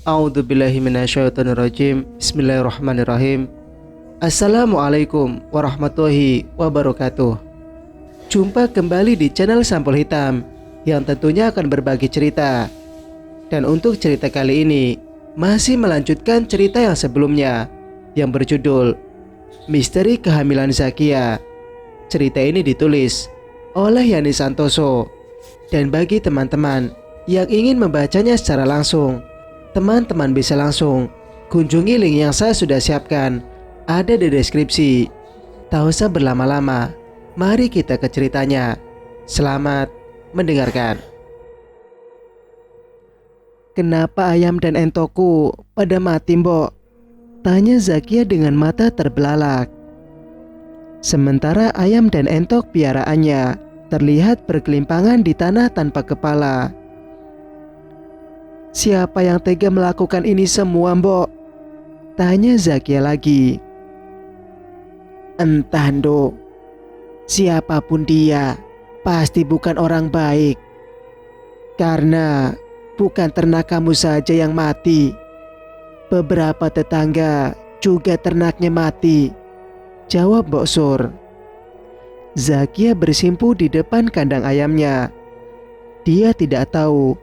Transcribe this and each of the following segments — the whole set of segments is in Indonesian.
A'udzubillahi minasyaitonirrajim. Bismillahirrahmanirrahim. Assalamualaikum warahmatullahi wabarakatuh. Jumpa kembali di channel Sampul Hitam yang tentunya akan berbagi cerita. Dan untuk cerita kali ini masih melanjutkan cerita yang sebelumnya yang berjudul Misteri Kehamilan Zakia. Cerita ini ditulis oleh Yani Santoso. Dan bagi teman-teman yang ingin membacanya secara langsung, teman-teman bisa langsung kunjungi link yang saya sudah siapkan, ada di deskripsi. Tak usah berlama-lama, mari kita ke ceritanya. Selamat mendengarkan. Kenapa ayam dan entokku pada mati, Mbok? Tanya Zakia dengan mata terbelalak. Sementara ayam dan entok piaraannya terlihat berkelimpangan di tanah tanpa kepala. Siapa yang tega melakukan ini semua, Mbok? Tanya Zakia lagi. Entah, Nduk. Siapapun dia, pasti bukan orang baik. Karena bukan ternak kamu saja yang mati. Beberapa tetangga juga ternaknya mati, jawab Mbok Sur. Zakia bersimpu di depan kandang ayamnya. Dia tidak tahu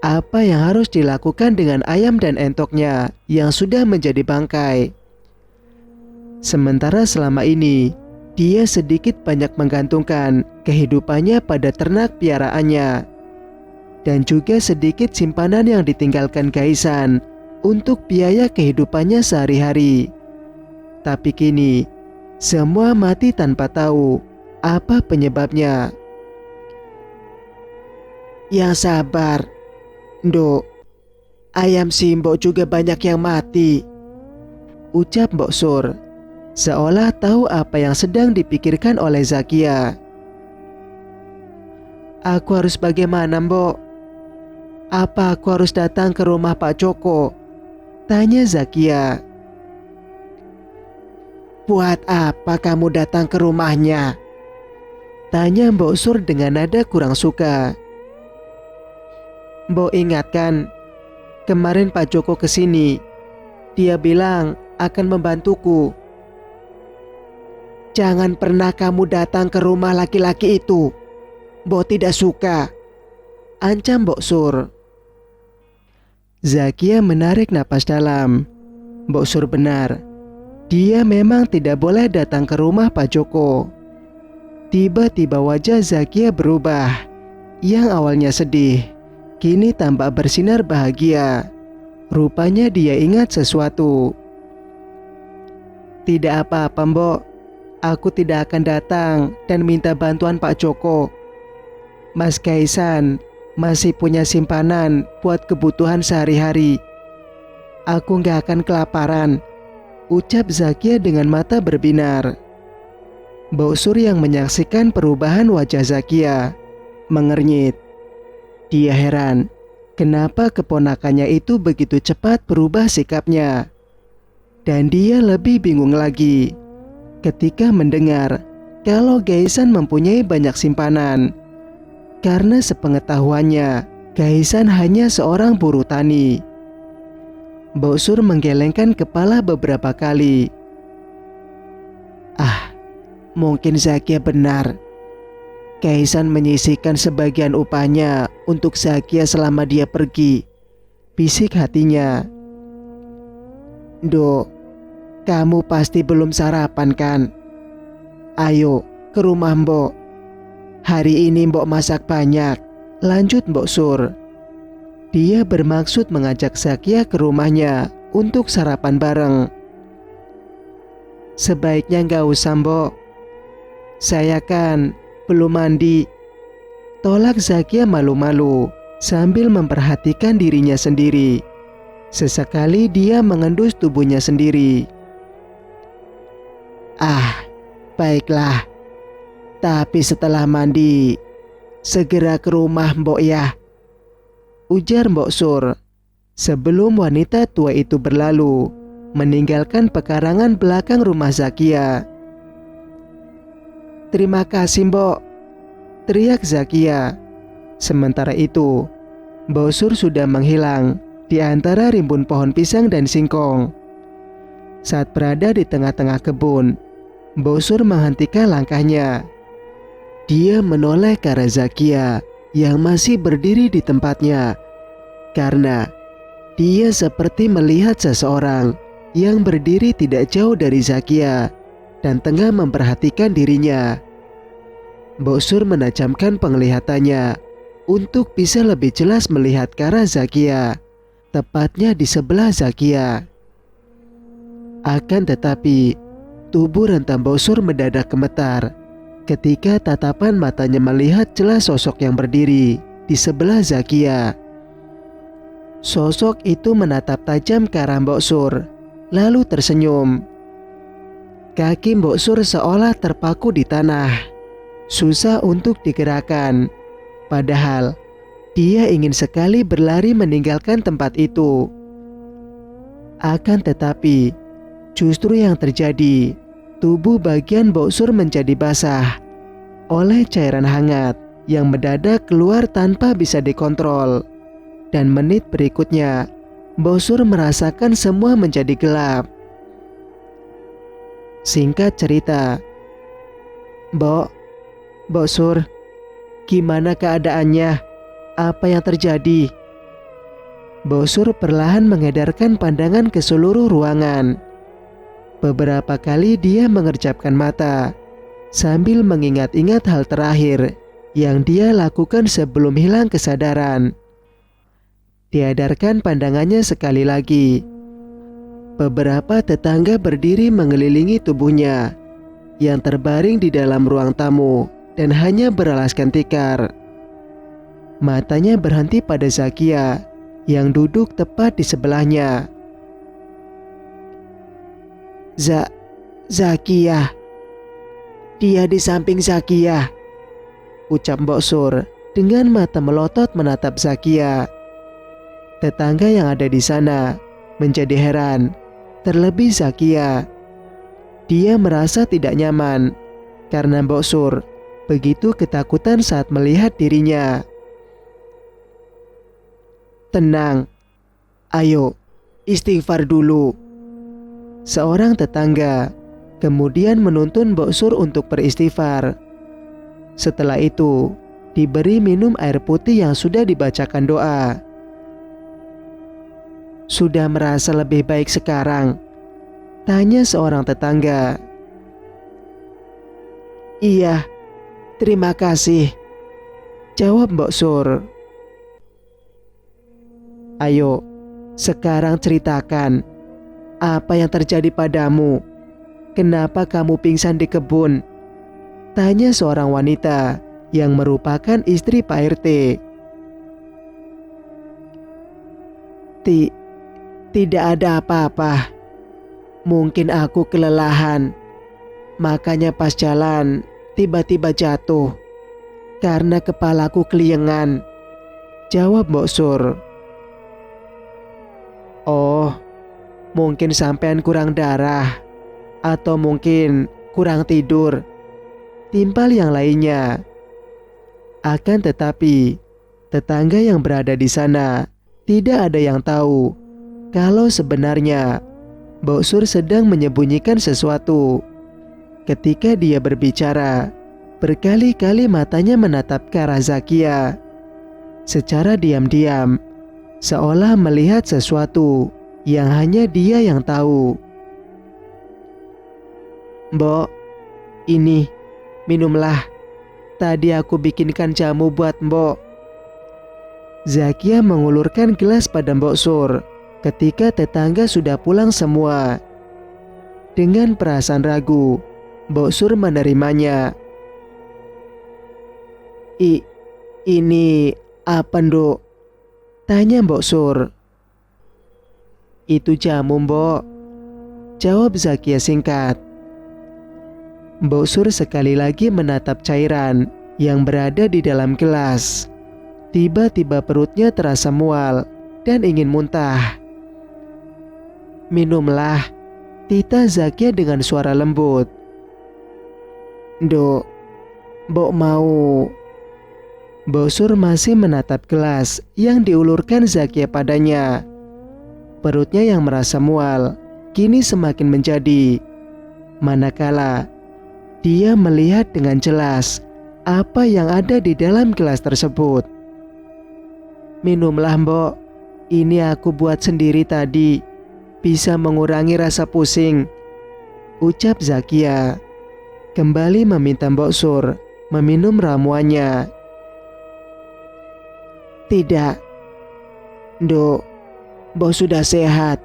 apa yang harus dilakukan dengan ayam dan entoknya yang sudah menjadi bangkai. Sementara selama ini dia sedikit banyak menggantungkan kehidupannya pada ternak piaraannya dan juga sedikit simpanan yang ditinggalkan Gaisan untuk biaya kehidupannya sehari-hari. Tapi kini semua mati tanpa tahu apa penyebabnya. Yang sabar, Nduk. Ayam si Mbok juga banyak yang mati, ucap Mbok Sur, seolah tahu apa yang sedang dipikirkan oleh Zakia. Aku harus bagaimana, Mbok? Apa aku harus datang ke rumah Pak Joko? Tanya Zakia. Buat apa kamu datang ke rumahnya? Tanya Mbok Sur dengan nada kurang suka. Mbok ingatkan, kemarin Pak Joko kesini. Dia bilang akan membantuku. Jangan pernah kamu datang ke rumah laki-laki itu. Mbok tidak suka, ancam Mbok Sur. Zakia menarik napas dalam. Mbok Sur benar. Dia memang tidak boleh datang ke rumah Pak Joko. Tiba-tiba wajah Zakia berubah. Yang awalnya sedih, kini tampak bersinar bahagia. Rupanya dia ingat sesuatu. Tidak apa-apa, Mbok. Aku tidak akan datang dan minta bantuan Pak Joko. Mas Gaisan masih punya simpanan buat kebutuhan sehari-hari. Aku gak akan kelaparan, ucap Zakia dengan mata berbinar. Mbok Sur yang menyaksikan perubahan wajah Zakia mengernyit. Dia heran, kenapa keponakannya itu begitu cepat berubah sikapnya. Dan dia lebih bingung lagi ketika mendengar kalau Gaisan mempunyai banyak simpanan. Karena sepengetahuannya, Gaisan hanya seorang buruh tani. Mbok Sur menggelengkan kepala beberapa kali. Mungkin Zakia benar. Gaisan menyisihkan sebagian upahnya untuk Zakia selama dia pergi, bisik hatinya. Nduk, kamu pasti belum sarapan kan? Ayo ke rumah Mbok. Hari ini Mbok masak banyak, lanjut Mbok Sur. Dia bermaksud mengajak Zakia ke rumahnya untuk sarapan bareng. Sebaiknya gak usah, Mbok. Saya kan belum mandi, tolak Zakia malu-malu sambil memperhatikan dirinya sendiri. Sesekali dia mengendus tubuhnya sendiri. Baiklah. Tapi setelah mandi, segera ke rumah Mbok ya, ujar Mbok Sur sebelum wanita tua itu berlalu, meninggalkan pekarangan belakang rumah Zakia. Terima kasih, Mbok, teriak Zakia. Sementara itu, Mbok Sur sudah menghilang di antara rimbun pohon pisang dan singkong. Saat berada di tengah-tengah kebun, Mbok Sur menghentikan langkahnya. Dia menoleh ke arah Zakia yang masih berdiri di tempatnya, karena dia seperti melihat seseorang yang berdiri tidak jauh dari Zakia dan tengah memperhatikan dirinya. Mbok Sur menajamkan penglihatannya untuk bisa lebih jelas melihat ke arah Zakia, tepatnya di sebelah Zakia. Akan tetapi, tubuh renta Mbok Sur mendadak gemetar ketika tatapan matanya melihat jelas sosok yang berdiri di sebelah Zakia. Sosok itu menatap tajam ke arah Mbok Sur, lalu tersenyum. Kaki Mbok Sur seolah terpaku di tanah, susah untuk digerakkan. Padahal dia ingin sekali berlari meninggalkan tempat itu. Akan tetapi, justru yang terjadi, tubuh bagian Mbok Sur menjadi basah oleh cairan hangat yang mendadak keluar tanpa bisa dikontrol. Dan menit berikutnya, Mbok Sur merasakan semua menjadi gelap. Singkat cerita, Mbok Sur, gimana keadaannya? Apa yang terjadi? Mbok Sur perlahan mengedarkan pandangan ke seluruh ruangan. Beberapa kali dia mengerjapkan mata sambil mengingat-ingat hal terakhir yang dia lakukan sebelum hilang kesadaran. Diedarkan pandangannya sekali lagi. Beberapa tetangga berdiri mengelilingi tubuhnya yang terbaring di dalam ruang tamu dan hanya beralaskan tikar. Matanya berhenti pada Zakia yang duduk tepat di sebelahnya. Zakia. Dia di samping Zakia, ucap Mbok Sur dengan mata melotot menatap Zakia. Tetangga yang ada di sana menjadi heran, terlebih Zakia. Dia merasa tidak nyaman karena Mbok Sur begitu ketakutan saat melihat dirinya. Tenang, ayo istighfar dulu. Seorang tetangga kemudian menuntun Mbok Sur untuk beristighfar. Setelah itu, diberi minum air putih yang sudah dibacakan doa. Sudah merasa lebih baik sekarang? Tanya seorang tetangga. Iya, terima kasih, jawab Mbok Sur. Ayo, sekarang ceritakan, apa yang terjadi padamu? Kenapa kamu pingsan di kebun? Tanya seorang wanita yang merupakan istri Pak RT. Tidak ada apa-apa. Mungkin aku kelelahan. Makanya pas jalan tiba-tiba jatuh karena kepalaku keliengan, jawab Mbok Sur. Oh, mungkin sampean kurang darah atau mungkin kurang tidur, timpal yang lainnya. Akan tetapi, tetangga yang berada di sana tidak ada yang tahu kalau sebenarnya Mbok Sur sedang menyembunyikan sesuatu. Ketika dia berbicara, berkali-kali matanya menatap ke arah Zakia. Secara diam-diam, seolah melihat sesuatu yang hanya dia yang tahu. Mbok, ini, minumlah. Tadi aku bikinkan jamu buat Mbok. Zakia mengulurkan gelas pada Mbok Sur ketika tetangga sudah pulang semua. Dengan perasaan ragu, Mbok Sur menerimanya. Ini apa, Nduk? Tanya Mbok Sur. Itu jamu, Mbok, jawab Zakia singkat. Mbok Sur sekali lagi menatap cairan yang berada di dalam gelas. Tiba-tiba perutnya terasa mual dan ingin muntah. Minumlah, titah Zakia dengan suara lembut. Nduk, Mbok mau. Mbok Sur masih menatap gelas yang diulurkan Zakia padanya Perutnya yang merasa mual kini semakin menjadi, manakala dia melihat dengan jelas apa yang ada di dalam gelas tersebut. "Minumlah, Mbok. Ini aku buat sendiri tadi. Bisa mengurangi rasa pusing," ucap Zakia. Kembali meminta Mbok Sur meminum ramuannya. "Tidak, Nduk. Mbok sudah sehat.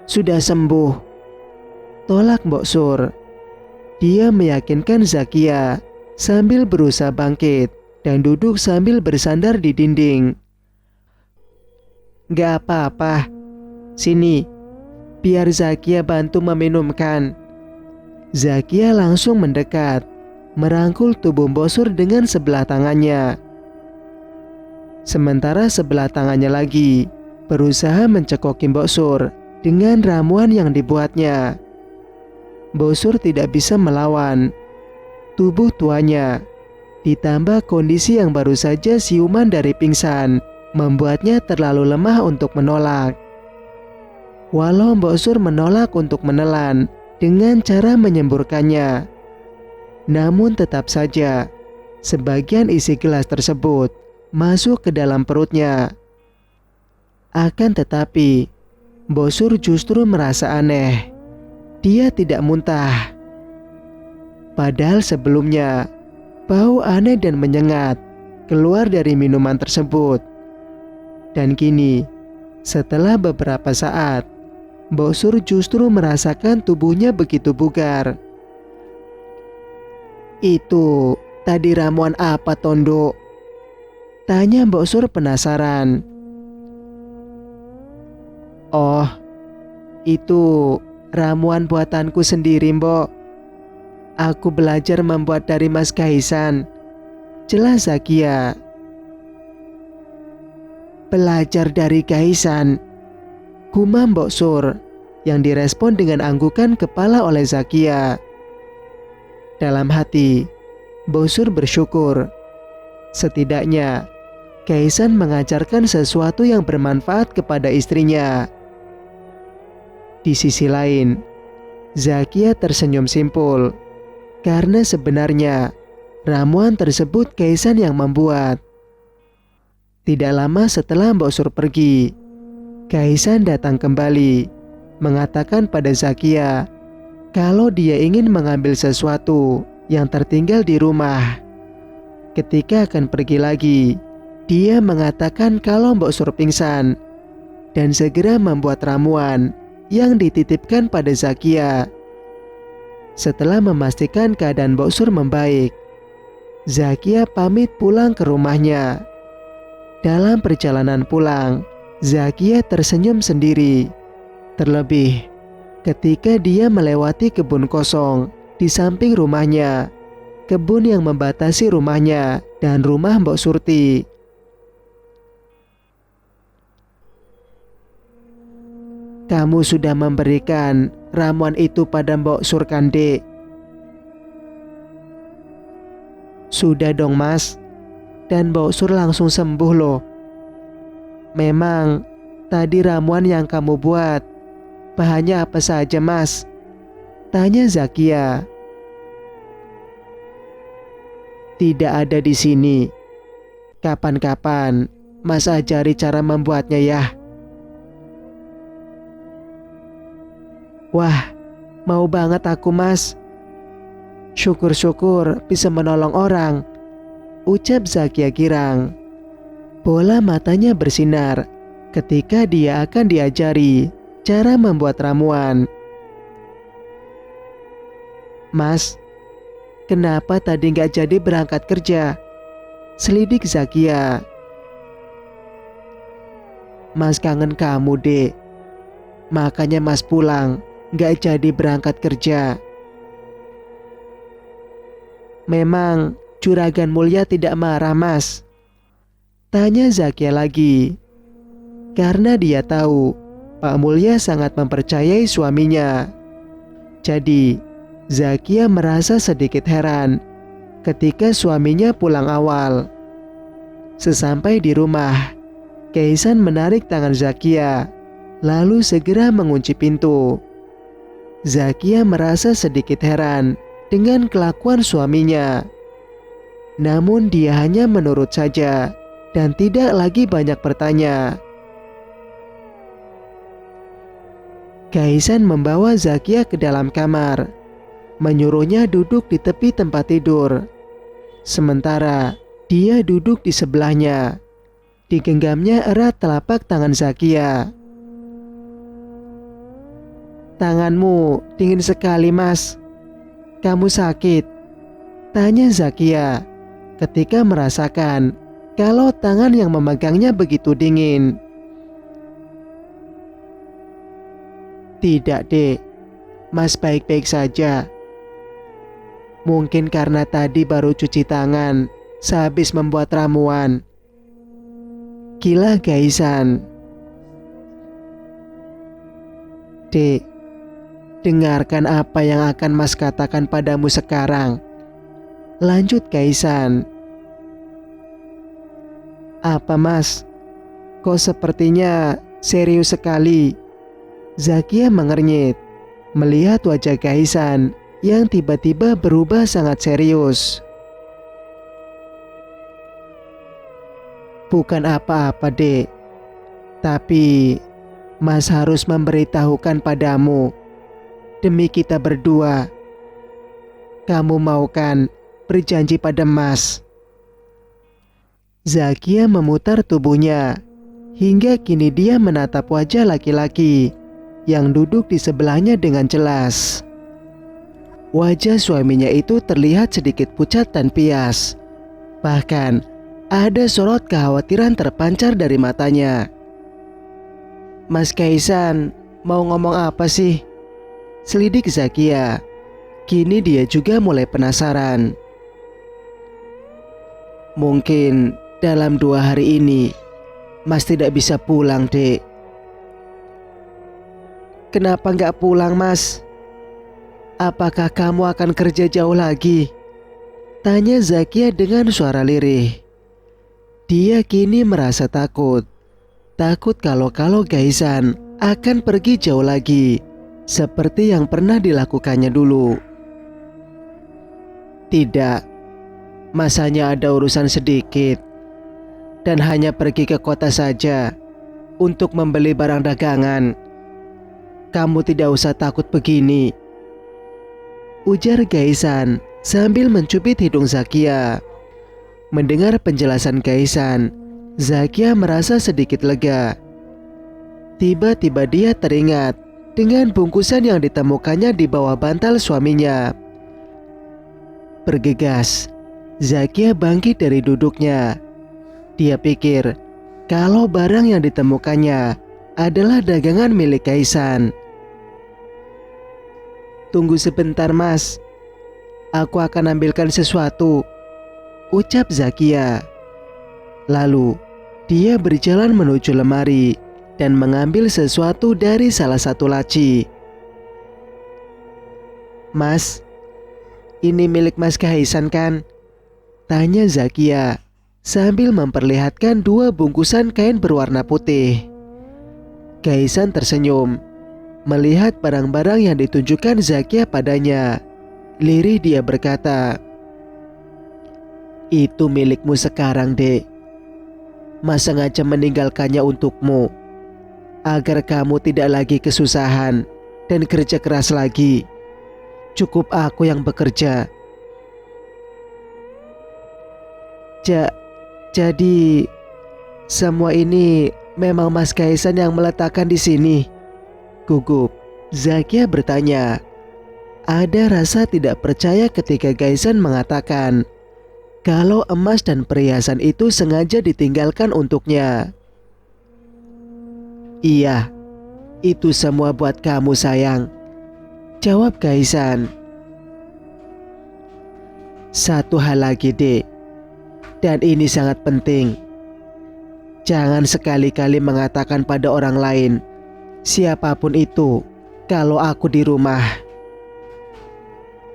Sudah sembuh," tolak Mbok Sur. Dia meyakinkan Zakia sambil berusaha bangkit dan duduk sambil bersandar di dinding. "Gak apa-apa. Sini, biar Zakia bantu meminumkan." Zakia langsung mendekat, merangkul tubuh Mbok Sur dengan sebelah tangannya. Sementara sebelah tangannya lagi berusaha mencekoki Mbok Sur dengan ramuan yang dibuatnya. Mbok Sur tidak bisa melawan. Tubuh tuanya ditambah kondisi yang baru saja siuman dari pingsan membuatnya terlalu lemah untuk menolak. Walau Mbok Sur menolak untuk menelan dengan cara menyemburkannya, namun tetap saja sebagian isi gelas tersebut masuk ke dalam perutnya. Akan tetapi Mbok Sur justru merasa aneh. Dia tidak muntah. Padahal sebelumnya bau aneh dan menyengat keluar dari minuman tersebut. Dan kini, setelah beberapa saat, Mbok Sur justru merasakan tubuhnya begitu bugar. "Itu tadi ramuan apa, Tondo?" tanya Mbok Sur penasaran. "Oh, itu ramuan buatanku sendiri, Mbok. Aku belajar membuat dari Mas Kaisan," jelas Zakia. "Belajar dari Kaisan?" gumam Mbok Sur yang direspon dengan anggukan kepala oleh Zakia. Dalam hati, Mbok Sur bersyukur. Setidaknya Kaisan mengajarkan sesuatu yang bermanfaat kepada istrinya. Di sisi lain, Zakia tersenyum simpul karena sebenarnya ramuan tersebut Kaisan yang membuat. Tidak lama setelah Mbok Sur pergi, Kaisan datang kembali, mengatakan pada Zakia kalau dia ingin mengambil sesuatu yang tertinggal di rumah. Ketika akan pergi lagi, dia mengatakan kalau Mbok Sur pingsan dan segera membuat ramuan yang dititipkan pada Zakia. Setelah memastikan keadaan Mbok Sur membaik, Zakia pamit pulang ke rumahnya. Dalam perjalanan pulang, Zakia tersenyum sendiri. Terlebih ketika dia melewati kebun kosong di samping rumahnya, kebun yang membatasi rumahnya dan rumah Mbok Surti. "Kamu sudah memberikan ramuan itu pada Mbok Sur kan, Dek?" "Sudah dong, Mas. Dan Mbok Sur langsung sembuh loh." "Memang tadi ramuan yang kamu buat bahannya apa saja, Mas?" tanya Zakia. "Tidak ada di sini. Kapan-kapan Mas ajari cara membuatnya ya." "Wah, mau banget aku, Mas. Syukur-syukur bisa menolong orang," ucap Zakia girang. Bola matanya bersinar ketika dia akan diajari cara membuat ramuan. "Mas, kenapa tadi nggak jadi berangkat kerja?" selidik Zakia. "Mas kangen kamu, Dek. Makanya Mas pulang, nggak jadi berangkat kerja." "Memang Juragan Mulia tidak marah, Mas?" tanya Zakia lagi. Karena dia tahu Pak Mulia sangat mempercayai suaminya. Jadi Zakia merasa sedikit heran ketika suaminya pulang awal. Sesampai di rumah, Kaisan menarik tangan Zakia lalu segera mengunci pintu. Zakia merasa sedikit heran dengan kelakuan suaminya. Namun dia hanya menurut saja dan tidak lagi banyak bertanya. Kaisan membawa Zakia ke dalam kamar, menyuruhnya duduk di tepi tempat tidur. Sementara dia duduk di sebelahnya. Digenggamnya erat telapak tangan Zakia. "Tanganmu dingin sekali, Mas. Kamu sakit?" tanya Zakia ketika merasakan kalau tangan yang memegangnya begitu dingin. "Tidak, Dek. Mas baik-baik saja. Mungkin karena tadi baru cuci tangan sehabis membuat ramuan," gila Kaisan. "Dek, dengarkan apa yang akan Mas katakan padamu sekarang," lanjut Kaisan. "Apa, Mas? Kok sepertinya serius sekali?" Zakia mengernyit melihat wajah Kaisan yang tiba-tiba berubah sangat serius. "Bukan apa-apa, Dek. Tapi Mas harus memberitahukan padamu. Demi kita berdua. Kamu mau kan berjanji pada Mas?" Zakia memutar tubuhnya hingga kini dia menatap wajah laki-laki yang duduk di sebelahnya dengan jelas. Wajah suaminya itu terlihat sedikit pucat dan pias. Bahkan ada sorot kekhawatiran terpancar dari matanya. "Mas Kaisan, mau ngomong apa sih?" selidik Zakia. Kini dia juga mulai penasaran. "Mungkin dalam 2 hari ini Mas tidak bisa pulang, Dek." "Kenapa nggak pulang, Mas? Apakah kamu akan kerja jauh lagi?" tanya Zakia dengan suara lirih. Dia kini merasa takut. Takut kalau Kaisan akan pergi jauh lagi, seperti yang pernah dilakukannya dulu. "Tidak, Mas hanya ada urusan sedikit dan hanya pergi ke kota saja untuk membeli barang dagangan. Kamu tidak usah takut begini," ujar Kaisan sambil mencubit hidung Zakia. Mendengar penjelasan Kaisan, Zakia merasa sedikit lega. Tiba-tiba dia teringat dengan bungkusan yang ditemukannya di bawah bantal suaminya. Bergegas, Zakia bangkit dari duduknya. Dia pikir kalau barang yang ditemukannya adalah dagangan milik Kaisan. "Tunggu sebentar, Mas. Aku akan ambilkan sesuatu," ucap Zakia. Lalu dia berjalan menuju lemari dan mengambil sesuatu dari salah satu laci. "Mas, ini milik Mas Kaisan kan?" tanya Zakia sambil memperlihatkan 2 bungkusan kain berwarna putih. Kaisan tersenyum melihat barang-barang yang ditunjukkan Zakia padanya. Lirih dia berkata, "Itu milikmu sekarang, Dek. Mas sengaja meninggalkannya untukmu, agar kamu tidak lagi kesusahan dan kerja keras lagi. Cukup aku yang bekerja." Jadi semua ini memang Mas Kaisan yang meletakkan di sini?" gugup Zakia bertanya. Ada rasa tidak percaya ketika Kaisan mengatakan kalau emas dan perhiasan itu sengaja ditinggalkan untuknya. "Iya, itu semua buat kamu, sayang," jawab Kaisan. "Satu hal lagi, Dek, dan ini sangat penting. Jangan sekali-kali mengatakan pada orang lain, siapapun itu, kalau aku di rumah."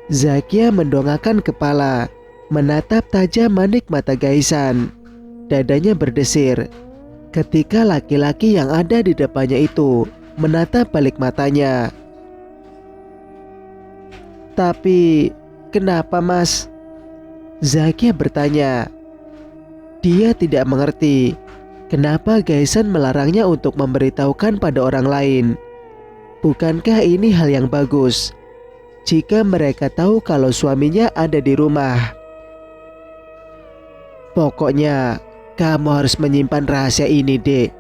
Zakia mendongakkan kepala, menatap tajam manik mata Kaisan. Dadanya berdesir ketika laki-laki yang ada di depannya itu menatap balik matanya. "Tapi kenapa, Mas?" Zakia bertanya. Dia tidak mengerti kenapa Gaisan melarangnya untuk memberitahukan pada orang lain. Bukankah ini hal yang bagus jika mereka tahu kalau suaminya ada di rumah? "Pokoknya kamu harus menyimpan rahasia ini, Dek.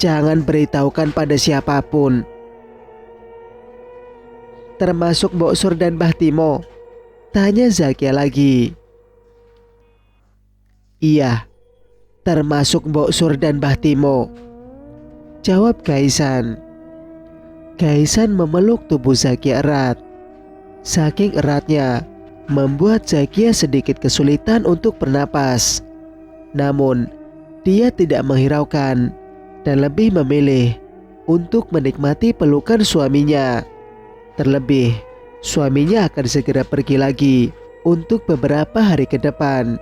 Jangan beritahukan pada siapapun." "Termasuk Mbok Sur dan Mbah Timo?" tanya Zakia lagi. "Iya, termasuk Mbok Sur dan Mbah Timo," jawab Gaisan. Gaisan memeluk tubuh Zakia erat. Saking eratnya, membuat Zakia sedikit kesulitan untuk bernapas. Namun, dia tidak menghiraukan dan lebih memilih untuk menikmati pelukan suaminya. Terlebih, suaminya akan segera pergi lagi untuk beberapa hari ke depan.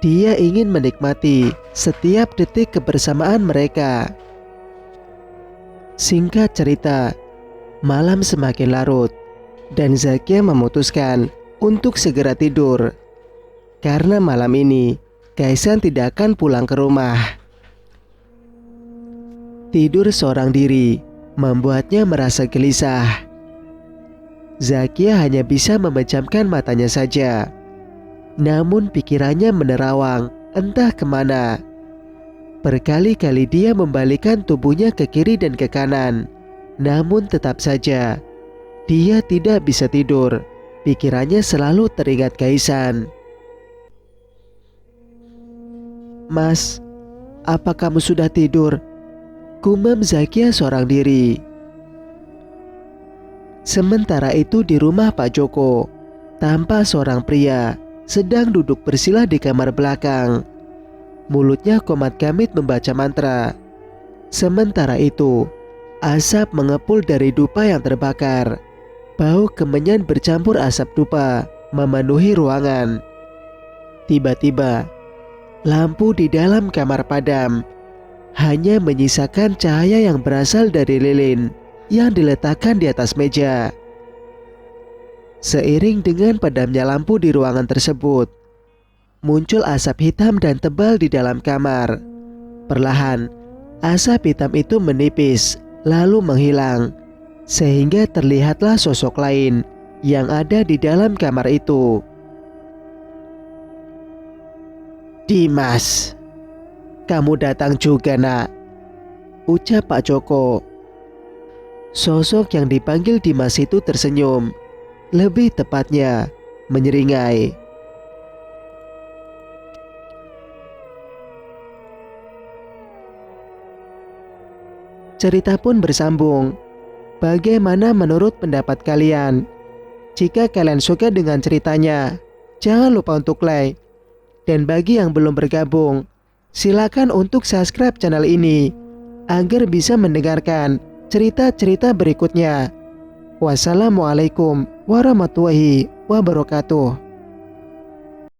Dia ingin menikmati setiap detik kebersamaan mereka. Singkat cerita, malam semakin larut dan Zakia memutuskan untuk segera tidur. Karena malam ini Gaisan tidak akan pulang ke rumah. Tidur seorang diri membuatnya merasa gelisah. Zakia hanya bisa memejamkan matanya saja. Namun pikirannya menerawang entah kemana. Berkali-kali dia membalikkan tubuhnya ke kiri dan ke kanan. Namun tetap saja dia tidak bisa tidur. Pikirannya selalu teringat Gaisan. "Mas, apa kamu sudah tidur?" gumam Zakia seorang diri. Sementara itu di rumah Pak Joko, tampak seorang pria sedang duduk bersila di kamar belakang. Mulutnya komat kamit membaca mantra. Sementara itu, asap mengepul dari dupa yang terbakar. Bau kemenyan bercampur asap dupa memenuhi ruangan. Tiba-tiba, lampu di dalam kamar padam. Hanya menyisakan cahaya yang berasal dari lilin yang diletakkan di atas meja. Seiring dengan padamnya lampu di ruangan tersebut, muncul asap hitam dan tebal di dalam kamar. Perlahan, asap hitam itu menipis lalu menghilang, sehingga terlihatlah sosok lain yang ada di dalam kamar itu. "Dimas, kamu datang juga, Nak," ucap Pak Joko. Sosok yang dipanggil Dimas itu tersenyum, lebih tepatnya menyeringai. Cerita pun bersambung. Bagaimana menurut pendapat kalian? Jika kalian suka dengan ceritanya, jangan lupa untuk like. Dan bagi yang belum bergabung, silakan untuk subscribe channel ini agar bisa mendengarkan cerita-cerita berikutnya. Wassalamualaikum warahmatullahi wabarakatuh.